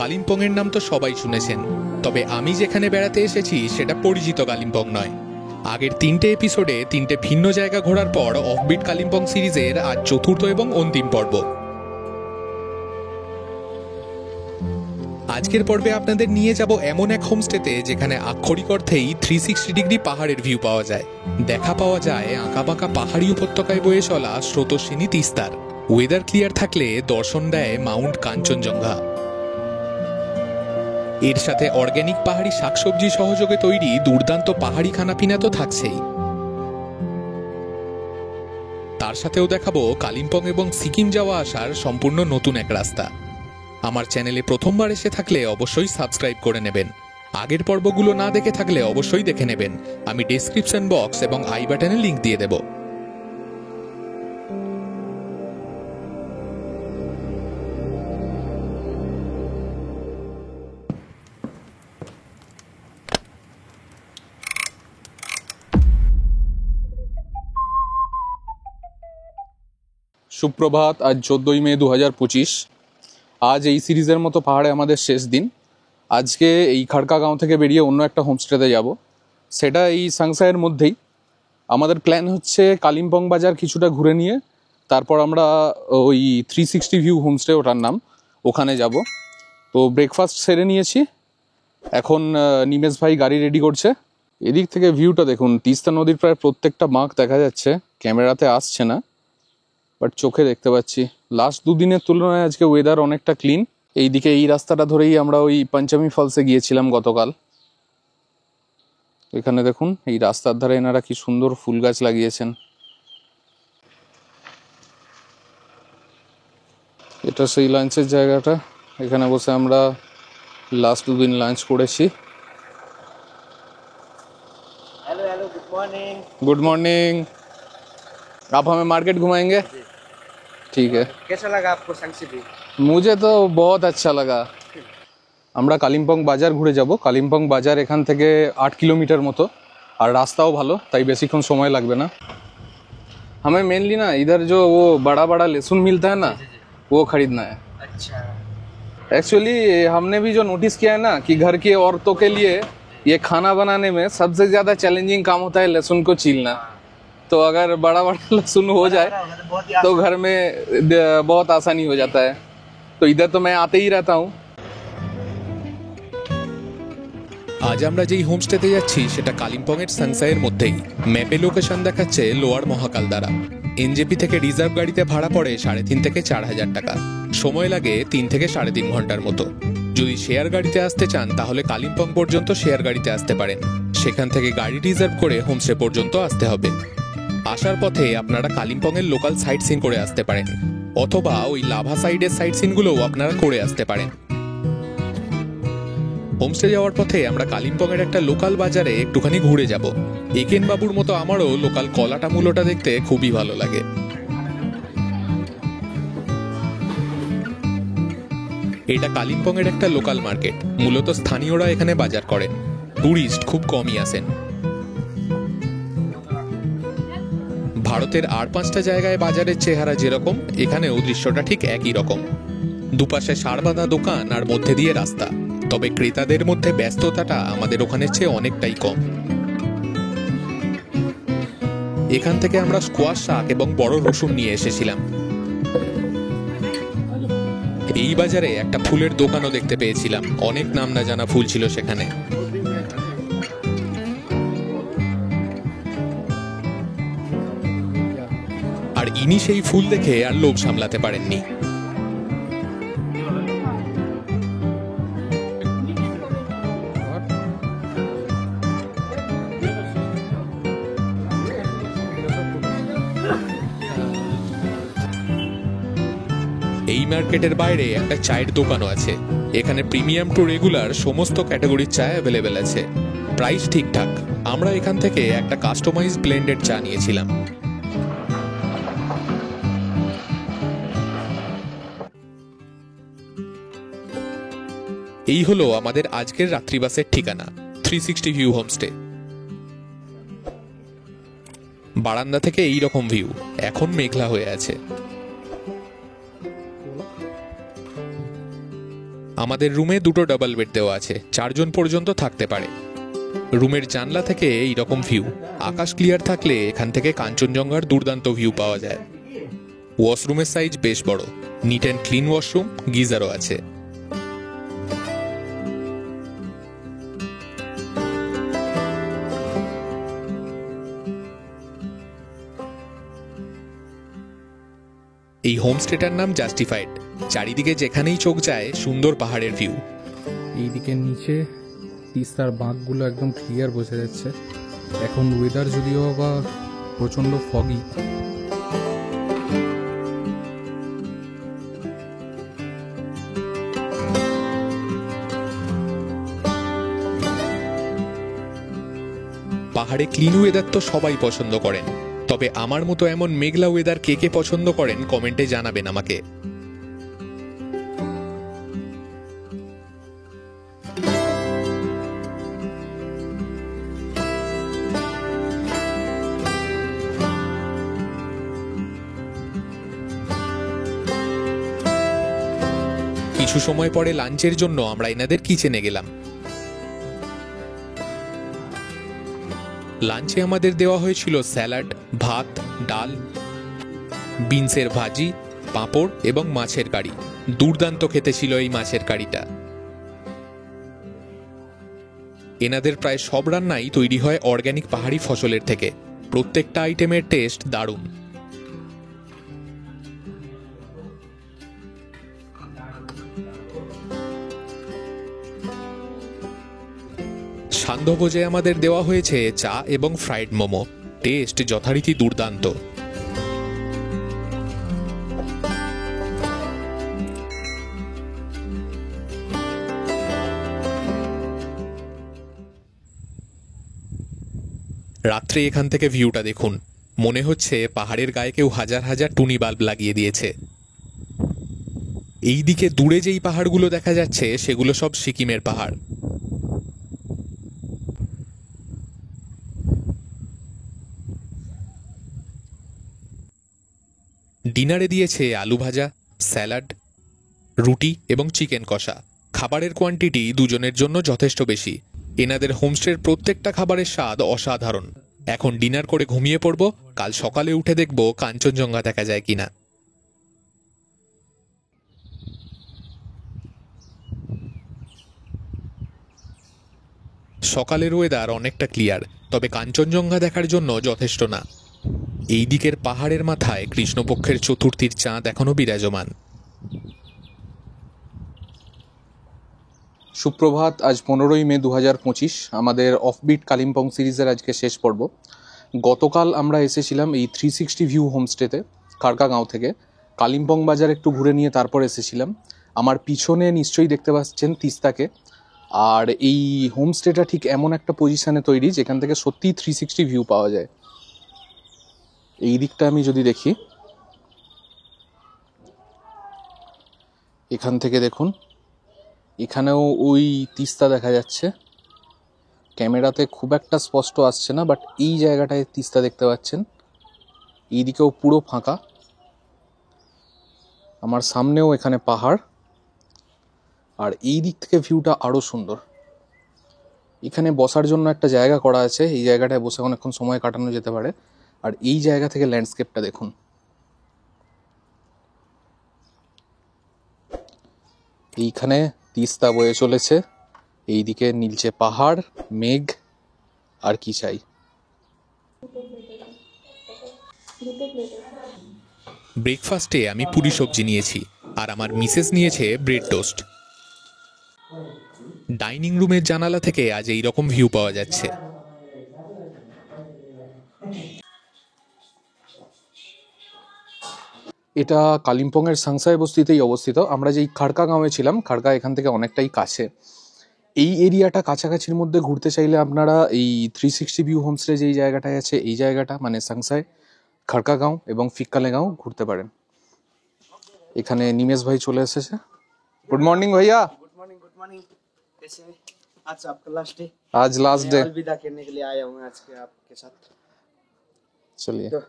কালিম্পংয়ের নাম তো সবাই শুনেছেন, তবে আমি যেখানে বেড়াতে এসেছি সেটা পরিচিত কালিম্পং নয়। আগের 3টে এপিসোডে 3টে ভিন্ন জায়গা ঘোরার পর অফবিট কালিম্পং সিরিজের আজ চতুর্থ এবং অন্তিম পর্ব। আজকের পর্বে আপনাদের নিয়ে যাব এমন এক হোমস্টেতে যেখানে আক্ষরিক অর্থেই 360 ডিগ্রি পাহাড়ের ভিউ পাওয়া যায়। দেখা পাওয়া যায় আঁকাবাঁকা পাহাড়ি উপত্যকায় বয়ে চলা স্রোতস্বিনী তিস্তার। ওয়েদার ক্লিয়ার থাকলে দর্শন দেয় মাউন্ট কাঞ্চনজঙ্ঘা। এর সাথে অর্গ্যানিক পাহাড়ি শাকসবজি সহযোগে তৈরি দুর্দান্ত পাহাড়ি খানাপিনা তো থাকছেই। তার সাথেও দেখাবো কালিম্পং এবং সিকিম যাওয়া আসার সম্পূর্ণ নতুন এক রাস্তা। আমার চ্যানেলে প্রথমবার এসে থাকলে অবশ্যই সাবস্ক্রাইব করে নেবেন। আগের পর্বগুলো না দেখে থাকলে অবশ্যই দেখে নেবেন। আমি ডেসক্রিপশন বক্স এবং আই বাটনে লিংক দিয়ে দেব। সুপ্রভাত। আজ 14ই মে 2025। আজ এই সিরিজের মতো পাহাড়ে আমাদের শেষ দিন। আজকে এই খাড়কা গাঁও থেকে বেরিয়ে অন্য একটা হোমস্টেতে যাব, সেটা এই সাংসাইয়ের মধ্যেই। আমাদের প্ল্যান হচ্ছে কালিম্পং বাজার কিছুটা ঘুরে নিয়ে তারপর আমরা ওই 360 ভিউ হোমস্টে, ওটার নাম, ওখানে যাব। তো ব্রেকফাস্ট সেরে নিয়েছি, এখন নিমেশ ভাই গাড়ি রেডি করছে। এদিক থেকে ভিউটা দেখুন, তিস্তা নদীর প্রায় প্রত্যেকটা বাঁক দেখা যাচ্ছে, ক্যামেরাতে আসছে না বাট চোখে দেখতে পাচ্ছি। লাস্ট দুদিনের তুলনায় আজকে ওয়েদার অনেকটা ক্লিন। এইদিকে এই রাস্তাটা ধরেই আমরা ওই পঞ্চমী ফলসে গিয়েছিলাম গতকাল। এখানে দেখুন এই রাস্তার ধারে এনারা কি সুন্দর ফুল গাছ লাগিয়েছেন। এটা সেই লাঞ্চের জায়গাটা, এখানে বসে আমরা লাস্ট দুদিন লাঞ্চ করেছি। Hello hello, good morning. Good morning. आप हमें मार्केट घुमाएंगे? ठीक है। कैसा लगा आपको संक्षिप्त? मुझे तो बहुत अच्छा लगा। আমরা কালিম্পং বাজার ঘুরে যাব। কালিম্পং বাজার এখান থেকে 8 কিলোমিটার মতো, আর রাস্তাও ভালো, তাই বেশিক্ষণ সময় লাগবে না। हमें मेनली ना इधर जो वो बड़ा बड़ा लहसुन मिलता है ना, वो खरीदना है। अच्छा। एक्चुअली हमने भी जो नोटिस किया है ना कि घर की औरतों के लिए ये खाना बनाने में सबसे ज़्यादा चैलेंजिंग काम होता है लहसुन को छीलना। तो अगर बड़ा बड़ा लहसुन हो जाए तो घर में बहुत आसानी हो जाता है। तो इधर तो मैं आते ही रहता हूँ। আজ আমরা যেই হোমস্টেতে যাচ্ছি সেটা কালিম্পংয়ের সাংসাইয়ের মধ্যেই। ম্যাপে লোকেশন দেখাচ্ছে লোয়ার মহাকাল দ্বারা। এনজেপি থেকে রিজার্ভ গাড়িতে ভাড়া পড়ে 3.5 থেকে 4,000 টাকা। সময় লাগে 3 থেকে 3.5 ঘন্টার মতো। যদি শেয়ার গাড়িতে আসতে চান তাহলে কালিম্পং পর্যন্ত শেয়ার গাড়িতে আসতে পারেন, সেখান থেকে গাড়ি রিজার্ভ করে হোমস্টে পর্যন্ত আসতে হবে। আসার পথে আপনারা কালিম্পংয়ের লোকাল সাইট সিন করে আসতে পারেন, অথবা ওই লাভা সাইডের সাইট সিনগুলোও আপনারা করে আসতে পারেন। হোমস্টে যাওয়ার পথে আমরা কালিম্পংয়ের একটা লোকাল বাজারে একটুখানি ঘুরে যাব। একেন বাবুর মতো আমারও লোকাল কলাটা মূলোটা দেখতে খুবই ভালো লাগে। এটা কালিম্পংয়ের একটা লোকাল মার্কেট, মূলত স্থানীয়রা এখানে বাজার করেন, টুরিস্ট খুব কমই আসেন। ভারতের আর 5টা জায়গায় বাজারের চেহারা যেরকম, এখানেও দৃশ্যটা ঠিক একই রকম। দুপাশে সারবাঁধা দোকান আর মধ্যে দিয়ে রাস্তা, তবে ক্রেতাদের মধ্যে ব্যস্ততাটা আমাদের ওখানের চেয়ে অনেকটাই কম। এখান থেকে আমরা স্কোয়াশ শাক এবং বড় রসুন নিয়ে এসেছিলাম। এই বাজারে একটা ফুলের দোকানও দেখতে পেয়েছিলাম, অনেক নাম না জানা ফুল ছিল সেখানে। আর ইনি সেই ফুল দেখে আর লোভ সামলাতে পারেননি। এই মার্কেটের বাইরে একটা চায়ের দোকানও আছে। এখানে প্রিমিয়াম টু রেগুলার সমস্ত ক্যাটাগরির চা অ্যাভেলেবেল আছে, প্রাইস ঠিকঠাক। আমরা এখান থেকে একটা কাস্টমাইজ ব্লেন্ডেড চা নিয়েছিলাম। এই হলো আমাদের আজকের রাত্রিবাসের ঠিকানা, 360 ভিউ হোমস্টে। বারান্দা থেকে এই রকম ভিউ। এখন মেঘলা হয়ে আছে। আমাদের রুমে 2টো ডাবল বেড দেওয়া আছে, 4 জন পর্যন্ত থাকতে পারে। রুমের জানলা থেকে এইরকম ভিউ। আকাশ ক্লিয়ার থাকলে এখান থেকে কাঞ্চনজঙ্ঘার দুর্দান্ত ভিউ পাওয়া যায়। ওয়াশরুমের সাইজ বেশ বড়, নিট অ্যান্ড ক্লিন ওয়াশরুম, গিজারও আছে। এই হোমস্টেটার নাম জাস্টিফাইড। চারিদিকে যেখানেই চোখ যায় সুন্দর পাহাড়ের ভিউ। এইদিকে নিচে তিস্তার বাঁকগুলো একদম ক্লিয়ার বোঝা যাচ্ছে। এখন ওয়েদার যদিও বা প্রচণ্ড ফগি। পাহাড়ে ক্লিন ওয়েদার তো সবাই পছন্দ করেন, তবে আমার মতো এমন মেঘলা ওয়েদার কে কে পছন্দ করেন কমেন্টে জানাবেন আমাকে। কিছু সময় পরে লাঞ্চের জন্য আমরা এনাদের কিচেনে গেলাম। লাঞ্চে আমাদের দেওয়া হয়েছিল স্যালাড, ভাত, ডাল, বিনসের ভাজি, পাঁপড় এবং মাছের কারি। দুর্দান্ত খেতে ছিল এই মাছের কারিটা। এনাদের প্রায় সব রান্নাই তৈরি হয় অর্গানিক পাহাড়ি ফসলের থেকে। প্রত্যেকটা আইটেমের টেস্ট দারুণ। সান্ধ্যভোজে আমাদের দেওয়া হয়েছে চা এবং ফ্রাইড মোমো। টেস্ট যথারীতি দুর্দান্ত। রাত্রে এখান থেকে ভিউটা দেখুন, মনে হচ্ছে পাহাড়ের গায়ে কেউ হাজার হাজার টুনি বাল্ব লাগিয়ে দিয়েছে। এই দিকে দূরে যেই পাহাড়গুলো দেখা যাচ্ছে সেগুলো সব সিকিমের পাহাড়। ডিনারে দিয়েছে আলু ভাজা, স্যালাড, রুটি এবং চিকেন কষা। খাবারের কোয়ান্টিটি দুজনের জন্য যথেষ্ট বেশি। এনাদের হোমস্টের প্রত্যেকটা খাবারের স্বাদ অসাধারণ। এখন ডিনার করে ঘুমিয়ে পড়ব, কাল সকালে উঠে দেখব কাঞ্চনজঙ্ঘা দেখা যায় কিনা। সকালের ওয়েদার অনেকটা ক্লিয়ার, তবে কাঞ্চনজঙ্ঘা দেখার জন্য যথেষ্ট না। এই দিকের পাহাড়ের মাথায় কৃষ্ণপক্ষের চতুর্থীর চাঁদ এখনো বিরাজমান। সুপ্রভাত। আজ 15ই মে 2025। আমাদের অফবিট কালিম্পং সিরিজের আজকে শেষ পর্ব। গতকাল আমরা এসেছিলাম এই 360 ভিউ হোমস্টেতে খাড়কাগাঁও থেকে। কালিম্পং বাজার একটু ঘুরে নিয়ে তারপর এসেছিলাম। আমার পিছনে নিশ্চয়ই দেখতে পাচ্ছেন তিস্তাকে। আর এই হোমস্টেটা ঠিক এমন একটা পজিশানে তৈরি যেখান থেকে সত্যিই 360 ভিউ পাওয়া যায়। এই দিকটা আমি যদি দেখি, এখান থেকে দেখুন, এখানেও ওই তিস্তা দেখা যাচ্ছে। ক্যামেরাতে খুব একটা স্পষ্ট আসছে না, বাট এই জায়গাটায় তিস্তা দেখতে পাচ্ছেন। এইদিকেও পুরো ফাঁকা। আমার সামনেও এখানে পাহাড়, আর এই দিক থেকে ভিউটা আরও সুন্দর। এখানে বসার জন্য একটা জায়গা করা আছে, এই জায়গাটায় বসে অনেকক্ষণ সময় কাটানো যেতে পারে। আর এই জায়গা থেকে ল্যান্ডস্কেপটা দেখুন। এইখানে তিস্তা বয়ে চলেছে, এইদিকে নীলচে পাহাড়, মেঘ, আর কি চাই। ব্রেকফাস্টে আমি পুরি সবজি নিয়েছি, আর আমার মিসেস নিয়েছে ব্রেড টোস্ট। ডাইনিং রুমের জানালা থেকে আজ এই রকম ভিউ পাওয়া যাচ্ছে। এটা কালিম্পংয়ের সাংসাই বস্তিতেই অবস্থিত। আমরা যেই খাড়কাগাঁওয়ে ছিলাম, খাড়কা এখান থেকে অনেকটাই কাছে। এই এরিয়াটা কাছাকাছির মধ্যে ঘুরতে চাইলে আপনারা এই 360 ভিউ হোমস্টে যেই জায়গাটায় আছে, এই জায়গাটা মানে সাংসাই, খাড়কাগাঁও এবং ফিক্কালেগাঁও ঘুরতে পারেন। এখানে নিমেশ ভাই চলে এসেছে। गुड मॉर्निंग भैया। गुड मॉर्निंग कैसे हैं? आज आपका लास्ट डे। आज लास्ट डे। अलविदा कहने के लिए आया हूँ आज के आपके साथ। चलिए, तो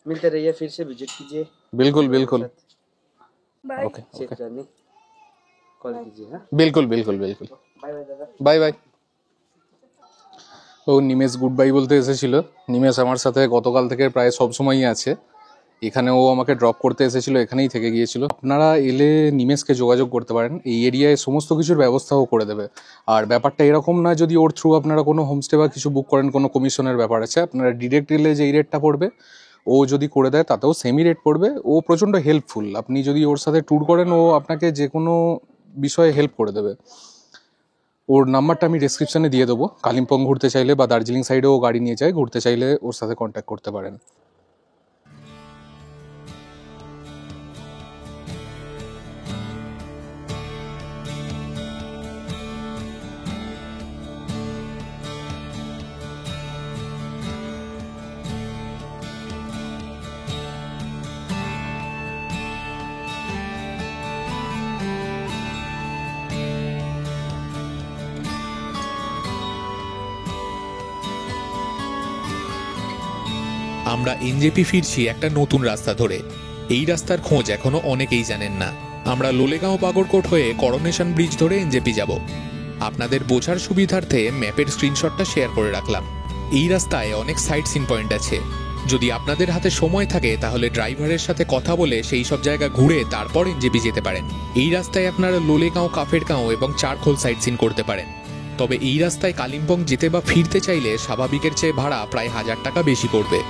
मिलते रहिए, फिर से विजिट कीजिए। बिल्कुल बिल्कुल। Bye. Okay safe okay. Journey. Call कीजिए। हाँ, बिल्कुल बिल्कुल बिल्कुल। बाय बाय दादा। Bye bye. ও নিমেষ গুড বাই বলতে এসেছিল। নিমেষ আমার সাথে গতকাল থেকে প্রায় সব সময়ই আছে। এখানে ও আমাকে ড্রপ করতে এসেছিল, এখানেই থেকে গিয়েছিল। আপনারা এলে নিমেষকে যোগাযোগ করতে পারেন, এই এরিয়ায় সমস্ত কিছুর ব্যবস্থাও করে দেবে। আর ব্যাপারটা এরকম না যদি ওর থ্রু আপনারা কোনো হোমস্টে বা কিছু বুক করেন কোনো কমিশনের ব্যাপার আছে, আপনারা ডিরেক্ট এলে যেই রেটটা পড়বে ও যদি করে দেয় তাতেও সেমি রেট পড়বে। ও প্রচণ্ড হেল্পফুল, আপনি যদি ওর সাথে ট্যুর করেন ও আপনাকে যে কোনো বিষয়ে হেল্প করে দেবে। ওর নাম্বারটা আমি ডেসক্রিপশনে দিয়ে দেবো। কালিম্পং ঘুরতে চাইলে বা দার্জিলিং সাইডেও গাড়ি নিয়ে যায়, ঘুরতে চাইলে ওর সাথে কন্ট্যাক্ট করতে পারেন। আমরা এনজেপি ফিরছি একটা নতুন রাস্তা ধরে। এই রাস্তার খোঁজ এখনো অনেকেই জানেন না। আমরা লোলেগাঁও বাগরকোট হয়ে করোনেশন ব্রিজ ধরে এনজেপি যাব। আপনাদের বোঝার সুবিধার্থে ম্যাপের স্ক্রিনশটটা শেয়ার করে রাখলাম। এই রাস্তায় অনেক সাইট সিন পয়েন্ট আছে। যদি আপনাদের হাতে সময় থাকে তাহলে ড্রাইভারের সাথে কথা বলে সেই সব জায়গা ঘুরে তারপর এনজেপি যেতে পারেন। এই রাস্তায় আপনারা লোলেগাঁও, কাফেরগাঁও এবং চারখোল সাইট সিন করতে পারেন। তবে এই রাস্তায় কালিম্পং যেতে বা ফিরতে চাইলে স্বাভাবিকের চেয়ে ভাড়া প্রায় 1000 টাকা বেশি পড়বে।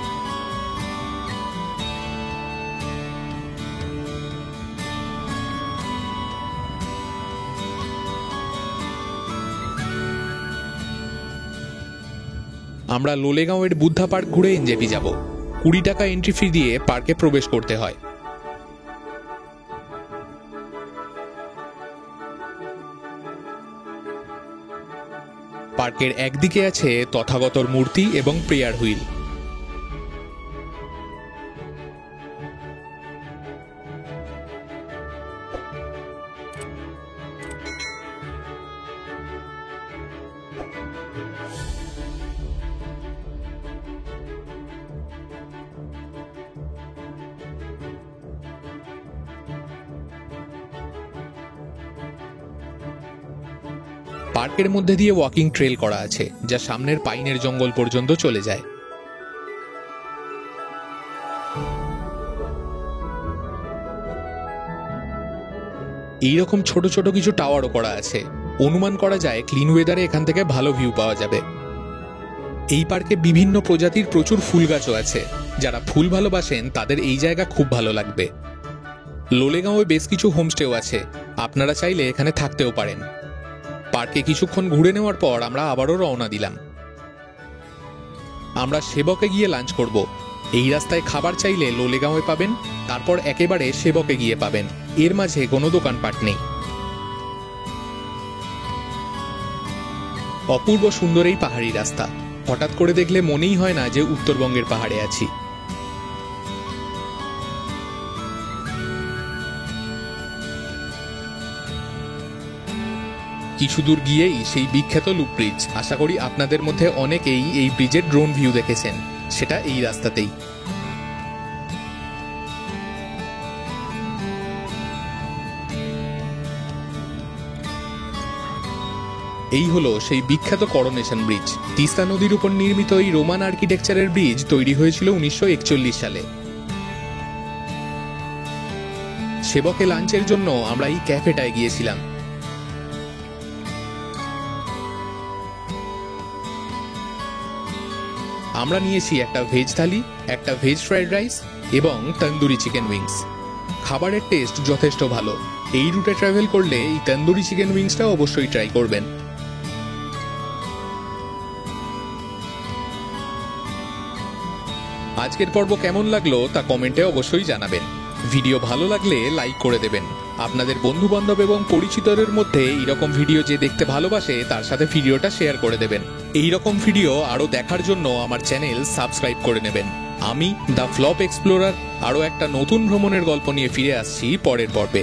আমরা লোলেগাঁওয়ের বুদ্ধা পার্ক ঘুরে এনজেপি যাব। 20 টাকা এন্ট্রি ফি দিয়ে পার্কে প্রবেশ করতে হয়। পার্কের একদিকে আছে তথাগতর মূর্তি এবং প্রেয়ার হুইল। পার্কের মধ্যে দিয়ে ওয়াকিং ট্রেল করা আছে, যা সামনের পাইনের জঙ্গল পর্যন্ত চলে যায়। এইরকম ছোট ছোট কিছু টাওয়ারও করা আছে। অনুমান করা যায় ক্লিন ওয়েদারে এখান থেকে ভালো ভিউ পাওয়া যাবে। এই পার্কে বিভিন্ন প্রজাতির প্রচুর ফুল গাছও আছে। যারা ফুল ভালোবাসেন তাদের এই জায়গা খুব ভালো লাগবে। লোলেগাঁওয়ে বেশ কিছু হোমস্টেও আছে, আপনারা চাইলে এখানে থাকতেও পারেন। পার্কে কিছুক্ষণ ঘুরে নেওয়ার পর আমরা আবারও রওনা দিলাম। আমরা সেবকে গিয়ে লাঞ্চ করব। এই রাস্তায় খাবার চাইলে লোলেগাঁওয়ে পাবেন, তারপর একেবারে সেবকে গিয়ে পাবেন। এর মাঝে কোনো দোকানপাট নেই। অপূর্ব সুন্দর এই পাহাড়ি রাস্তা, হঠাৎ করে দেখলে মনেই হয় না যে উত্তরবঙ্গের পাহাড়ে আছি। কিছু দূর গিয়েই সেই বিখ্যাত লুপ ব্রিজ। আশা করি আপনাদের মধ্যে অনেকেই এই ব্রিজের ড্রোন ভিউ দেখেছেন, সেটা এই রাস্তাতেই। এই হলো সেই বিখ্যাত করোনেশন ব্রিজ। তিস্তা নদীর উপর নির্মিত এই রোমান আর্কিটেকচারের ব্রিজ তৈরি হয়েছিল 1941 সালে। সেবকে লাঞ্চের জন্য আমরা এই ক্যাফেটায় গিয়েছিলাম। আমরা নিয়েছি একটা ভেজ থালি, একটা ভেজ ফ্রাইড রাইস এবং তন্দুরি চিকেন উইংস। খাবারের টেস্ট যথেষ্ট ভালো। এই রুটে ট্রাভেল করলে এই তন্দুরি চিকেন উইংসটা অবশ্যই ট্রাই করবেন। আজকের পর্ব কেমন লাগলো তা কমেন্টে অবশ্যই জানাবেন। ভিডিও ভালো লাগলে লাইক করে দেবেন। আপনাদের বন্ধু বান্ধব এবং পরিচিতদের মধ্যে এইরকম ভিডিও যে দেখতে ভালোবাসে তার সাথে ভিডিওটা শেয়ার করে দেবেন। এইরকম ভিডিও আরো দেখার জন্য আমার চ্যানেল সাবস্ক্রাইব করে নেবেন। আমি দ্য ফ্লপ এক্সপ্লোরার আরো একটা নতুন ভ্রমণের গল্প নিয়ে ফিরে আসছি পরের পর্বে।